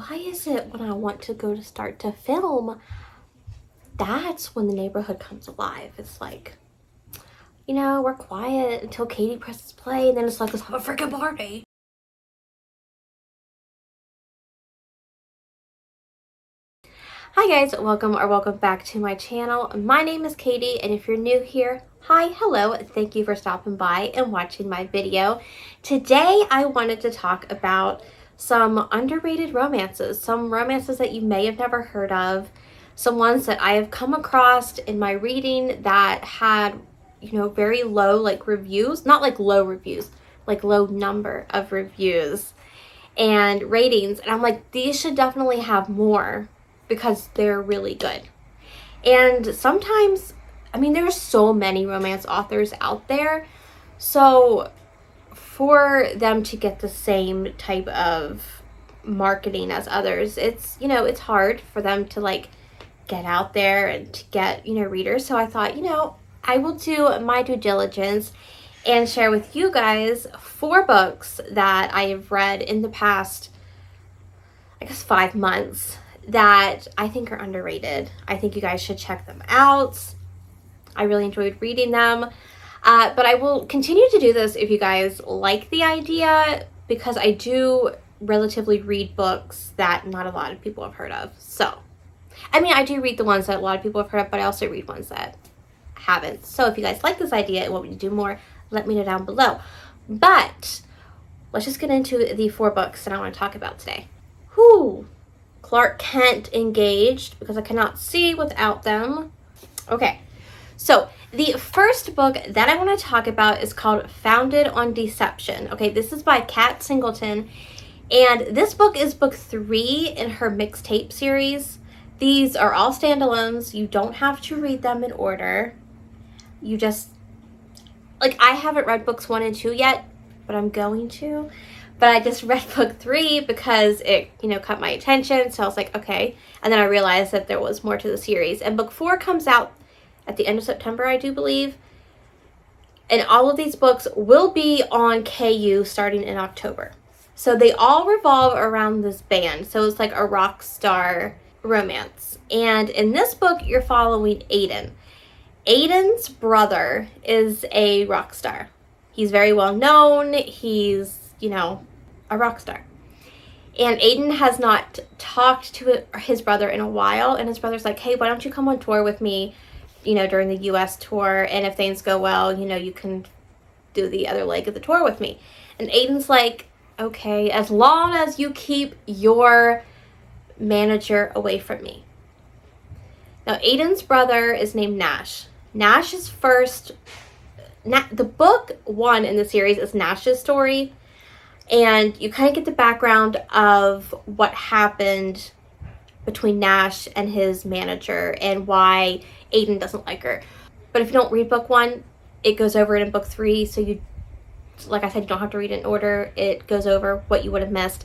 why is it when I want to go to start to film, that's when the neighborhood comes alive? It's like, we're quiet until Katie presses play, and then it's like, let's have a freaking party. Hi guys, welcome back to my channel. My name is Katie, and if you're new here, hi, hello, thank you for stopping by and watching my video. Today I wanted to talk about some underrated romances, some romances that you may have never heard of, some ones that I have come across in my reading that had, very low reviews, not like low reviews, like low number of reviews and ratings, and I'm like, these should definitely have more because they're really good. And sometimes, there's so many romance authors out there, so for them to get the same type of marketing as others, it's hard for them to get out there and to get readers. So I thought, I will do my due diligence and share with you guys 4 books that I have read in the past, 5 months that I think are underrated. I think you guys should check them out. I really enjoyed reading them. But I will continue to do this if you guys like the idea, because I do relatively read books that not a lot of people have heard of. So, I do read the ones that a lot of people have heard of, but I also read ones that haven't. So if you guys like this idea and want me to do more, let me know down below. But let's just get into the 4 books that I want to talk about today. Clark Kent Engaged, because I cannot see without them. Okay, so the first book that I want to talk about is called Founded on Deception. Okay, this is by Kat Singleton, and this book is book 3 in her mixtape series. These are all standalones. You don't have to read them in order. You just, I haven't read books 1 and 2 yet, but I'm going to. But I just read book 3 because it, caught my attention. So I was like, okay. And then I realized that there was more to the series. And book 4 comes out at the end of September, I do believe. And all of these books will be on KU starting in October. So they all revolve around this band. So it's like a rock star romance. And in this book, you're following Aiden. Aiden's brother is a rock star. He's very well known. He's, a rock star. And Aiden has not talked to his brother in a while. And his brother's like, hey, why don't you come on tour with me, during the U.S. tour? And if things go well, you can do the other leg of the tour with me. And Aiden's like, okay, as long as you keep your manager away from me. Now, Aiden's brother is named Nash. Nash is the book 1 in the series is Nash's story. And you kind of get the background of what happened between Nash and his manager and why Aiden doesn't like her. But if you don't read book 1, it goes over it in book 3. So you, like I said, you don't have to read it in order. It goes over what you would have missed.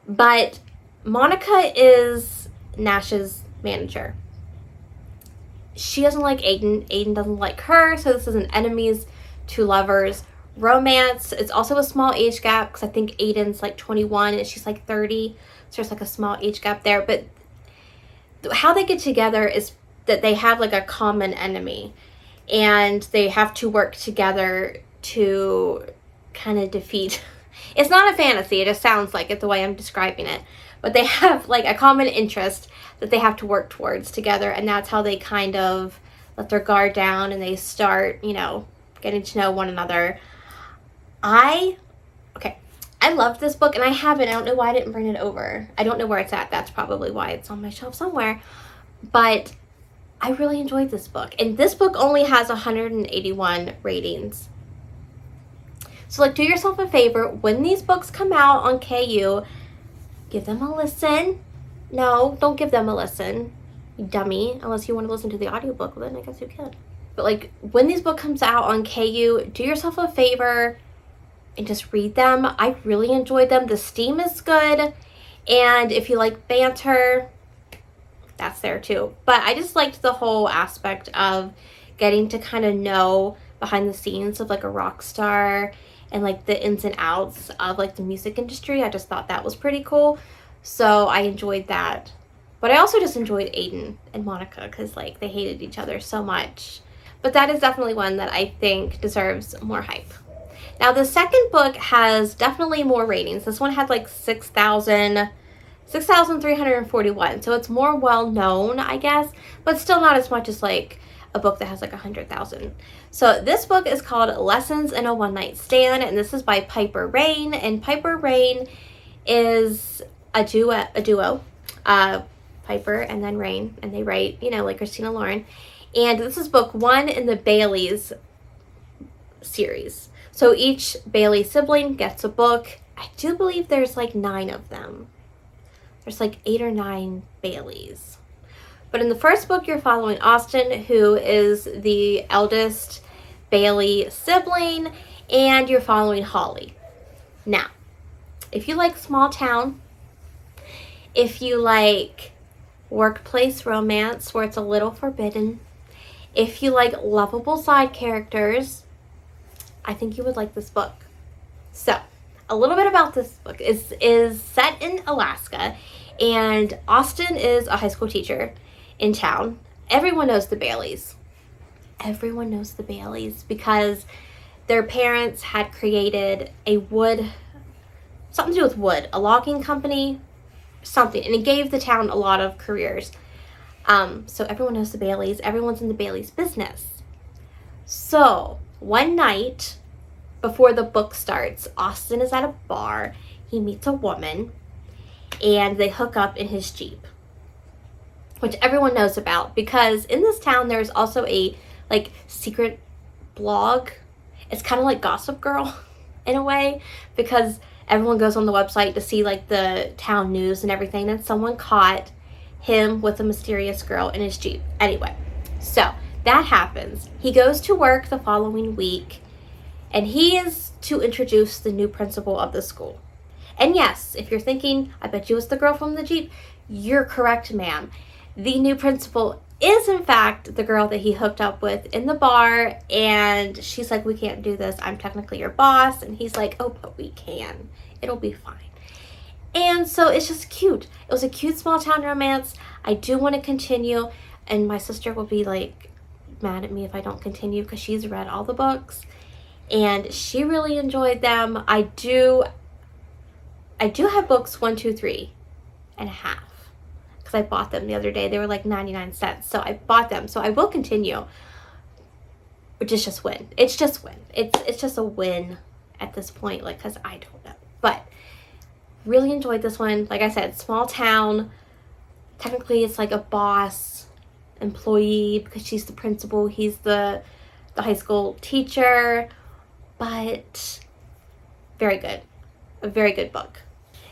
But Monica is Nash's manager. She doesn't like Aiden. Aiden doesn't like her. So this is an enemies to lovers romance. It's also a small age gap because I think Aiden's 21 and she's 30. So there's a small age gap there. But how they get together is that they have a common enemy. And they have to work together to kind of defeat. It's not a fantasy. It just sounds like it the way I'm describing it. But they have a common interest that they have to work towards together. And that's how they kind of let their guard down and they start, getting to know one another. I loved this book, and I haven't. I don't know why I didn't bring it over. I don't know where it's at. That's probably why it's on my shelf somewhere. But I really enjoyed this book. And this book only has 181 ratings. So, do yourself a favor. When these books come out on KU, give them a listen. No, don't give them a listen, you dummy. Unless you want to listen to the audiobook, then I guess you can. But, when these books comes out on KU, do yourself a favor and just read them. I really enjoyed them. The steam is good. And if you like banter, that's there too. But I just liked the whole aspect of getting to kind of know behind the scenes of a rock star and the ins and outs of the music industry. I just thought that was pretty cool. So I enjoyed that. But I also just enjoyed Aiden and Monica because, like, they hated each other so much. But that is definitely one that I think deserves more hype. Now, the second book has definitely more ratings. This one had like 6,341. So it's more well known, I guess, but still not as much as like a book that has like 100,000. So this book is called Lessons in a One Night Stand, and this is by Piper Rain. And Piper Rain is a duo, Piper and then Rain, and they write, you know, like Christina Lauren. And this is book 1 in the Baileys series. So each Bailey sibling gets a book. I do believe there's like 9 of them. There's like 8 or 9 Baileys. But in the first book, you're following Austin, who is the eldest Bailey sibling, and you're following Holly. Now, if you like small town, if you like workplace romance where it's a little forbidden, if you like lovable side characters, I think you would like this book. So, a little bit about this book is set in Alaska, and Austin is a high school teacher in town. Everyone knows the Baileys. Everyone knows the Baileys because their parents had created something to do with wood, a logging company, something, and it gave the town a lot of careers. So everyone knows the Baileys. Everyone's in the Baileys business. So one night before the book starts, Austin is at a bar. He meets a woman, and they hook up in his Jeep, which everyone knows about because in this town there's also a like secret blog. It's kind of like Gossip Girl in a way because everyone goes on the website to see like the town news and everything, and someone caught him with a mysterious girl in his Jeep. Anyway, so that happens. He goes to work the following week, and he is to introduce the new principal of the school. And yes, if you're thinking, I bet you it's the girl from the Jeep, you're correct, ma'am. The new principal is in fact the girl that he hooked up with in the bar, and she's like, we can't do this. I'm technically your boss. And he's like, oh, but we can. It'll be fine. And so it's just cute. It was a cute small town romance. I do want to continue, and my sister will be like mad at me if I don't continue because she's read all the books and she really enjoyed them. I do have books 1, 2, 3 and a half because I bought them the other day. They were like 99 cents. So I bought them. So I will continue. Which is just win. It's just win. It's just a win at this point, like, because I don't know. But really enjoyed this one. Like I said, small town. Technically, it's like a boss employee because she's the principal. He's the high school teacher. But very good. A very good book.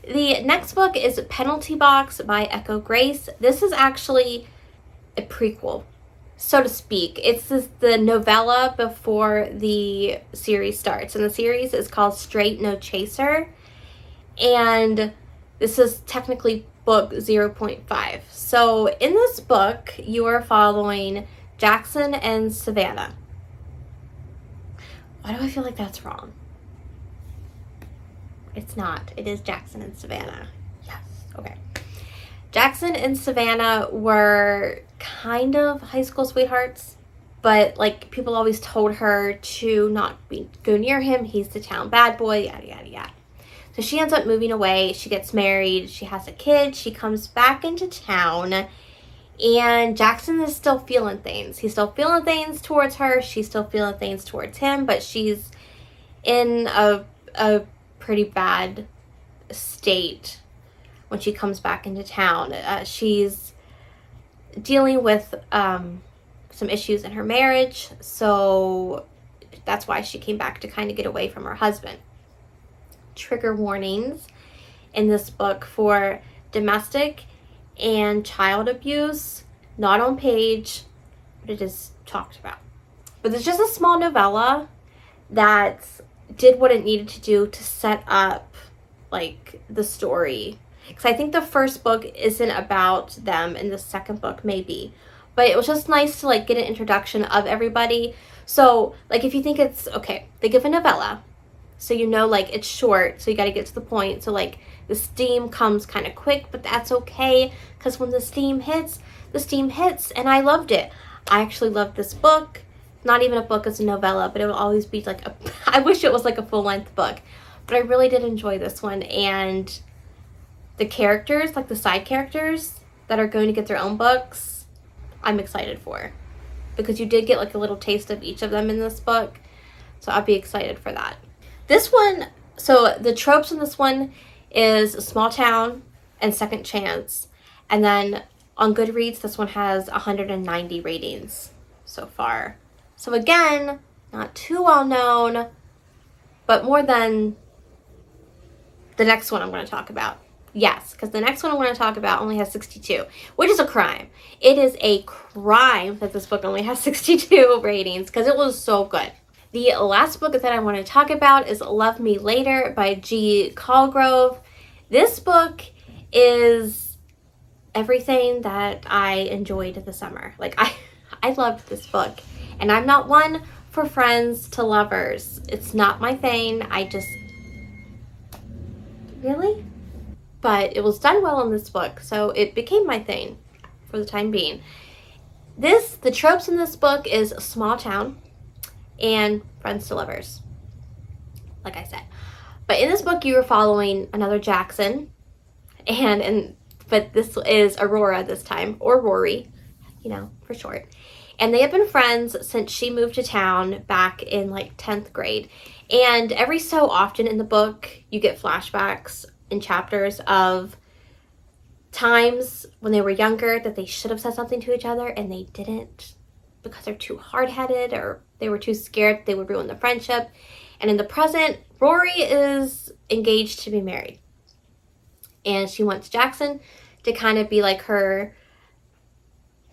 The next book is Penalty Box by Echo Grace. This is actually a prequel, so to speak. It's the novella before the series starts. And the series is called Straight No Chaser. And this is technically book 0.5. So in this book, you are following Jackson and Savannah. Why do I feel like that's wrong? It's not. It is Jackson and Savannah. Yes. Okay. Jackson and Savannah were kind of high school sweethearts, but like people always told her to not go near him. He's the town bad boy, yada, yada, yada. So she ends up moving away. She gets married. She has a kid. She comes back into town, and Jackson is still feeling things. He's still feeling things towards her. She's still feeling things towards him, but she's in a pretty bad state when she comes back into town. She's dealing with some issues in her marriage, so that's why she came back to kind of get away from her husband. Trigger warnings in this book for domestic and child abuse, not on page, but it is talked about. But it's just a small novella that did what it needed to do to set up like the story, because I think the first book isn't about them and the second book maybe, but it was just nice to like get an introduction of everybody. So like if you think it's okay, think of a novella, So you know, like, it's short, so you got to get to the point. So like the steam comes kind of quick, but that's okay, because when the steam hits, and I loved it. I actually loved this book. Not even a book, it's a novella, but it will always be like a I wish it was like a full-length book, but I really did enjoy this one. And the characters, like the side characters that are going to get their own books, I'm excited for, because you did get like a little taste of each of them in this book, so I'll be excited for that. This one, so the tropes in this one is a small town and second chance, and then on Goodreads this one has 190 ratings so far. So again, not too well known, but more than the next one I'm going to talk about. Yes, because the next one I'm going to talk about only has 62, which is a crime. It is a crime that this book only has 62 ratings, because it was so good. The last book that I want to talk about is Love Me Later by G. Colgrove. This book is everything that I enjoyed this summer. Like, I loved this book. And I'm not one for friends to lovers. It's not my thing. Really? But it was done well in this book, so it became my thing for the time being. The tropes in this book is a small town and friends to lovers, like I said. But in this book, you are following another Jackson, but this is Aurora this time, or Rory, for short. And they have been friends since she moved to town back in like 10th grade. And every so often in the book, you get flashbacks in chapters of times when they were younger that they should have said something to each other and they didn't, because they're too hard-headed or they were too scared they would ruin the friendship. And in the present, Rory is engaged to be married. And she wants Jackson to kind of be like her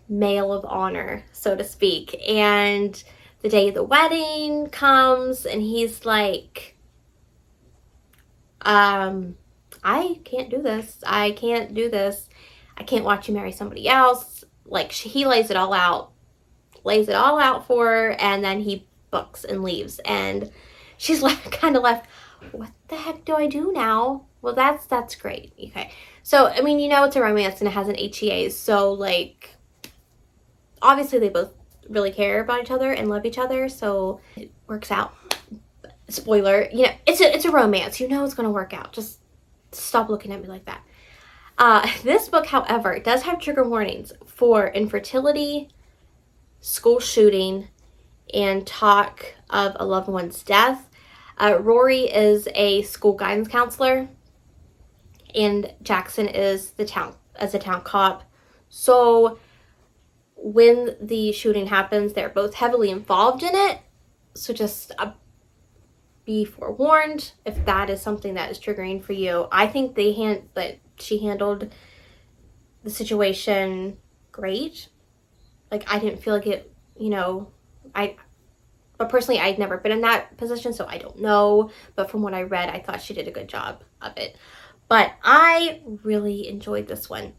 male of honor, so to speak. And the day of the wedding comes and he's like, I can't do this. I can't do this. I can't watch you marry somebody else. Like, he lays it all out for her, and then he books and leaves. And she's kind of left, what the heck do I do now? Well, that's great. Okay. So, I mean, it's a romance and it has an HEA. So, like, obviously they both really care about each other and love each other. So it works out. Spoiler, it's a romance. It's going to work out. Just stop looking at me like that. This book, however, does have trigger warnings for infertility, school shooting, and talk of a loved one's death. Rory is a school guidance counselor, and Jackson is a town cop. So when the shooting happens, they're both heavily involved in it. So just be forewarned if that is something that is triggering for you. I think she handled the situation great. Like, I didn't feel like it, but personally, I'd never been in that position, so I don't know. But from what I read, I thought she did a good job of it. But I really enjoyed this one.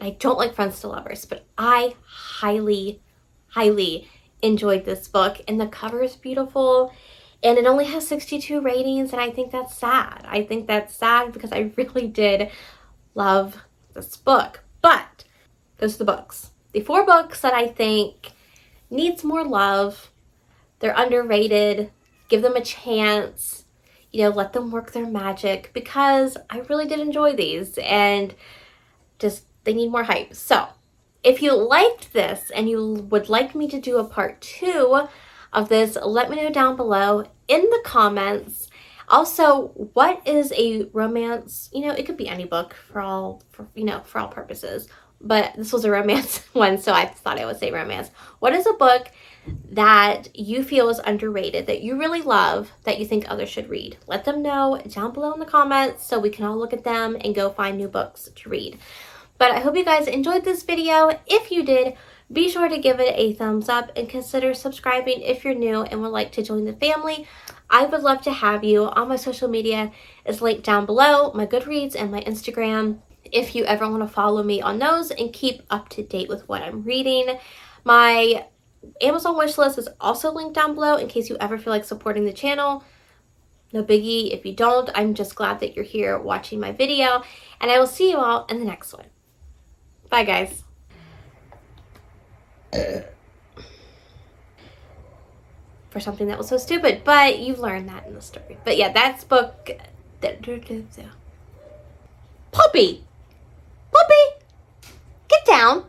I don't like friends to lovers, but I highly, highly enjoyed this book. And the cover is beautiful. And it only has 62 ratings, and I think that's sad. I think that's sad because I really did love this book. But those are the books. The 4 books that I think needs more love. They're underrated. Give them a chance. Let them work their magic, because I really did enjoy these, and just they need more hype. So if you liked this and you would like me to do a part 2 of this, let me know down below in the comments. Also, what is a romance? It could be any book for all purposes, but this was a romance one, so I thought I would say romance. What is a book that you feel is underrated, that you really love, that you think others should read? Let them know down below in the comments so we can all look at them and go find new books to read. But I hope you guys enjoyed this video. If you did, be sure to give it a thumbs up and consider subscribing if you're new and would like to join the family. I would love to have you. All my social media is linked down below, my Goodreads and my Instagram, if you ever want to follow me on those and keep up to date with what I'm reading. My Amazon wishlist is also linked down below in case you ever feel like supporting the channel. No biggie if you don't. I'm just glad that you're here watching my video, and I will see you all in the next one. Bye, guys. For something that was so stupid, but you've learned that in the story. But yeah, that's book. Puppy! Puppy! Get down!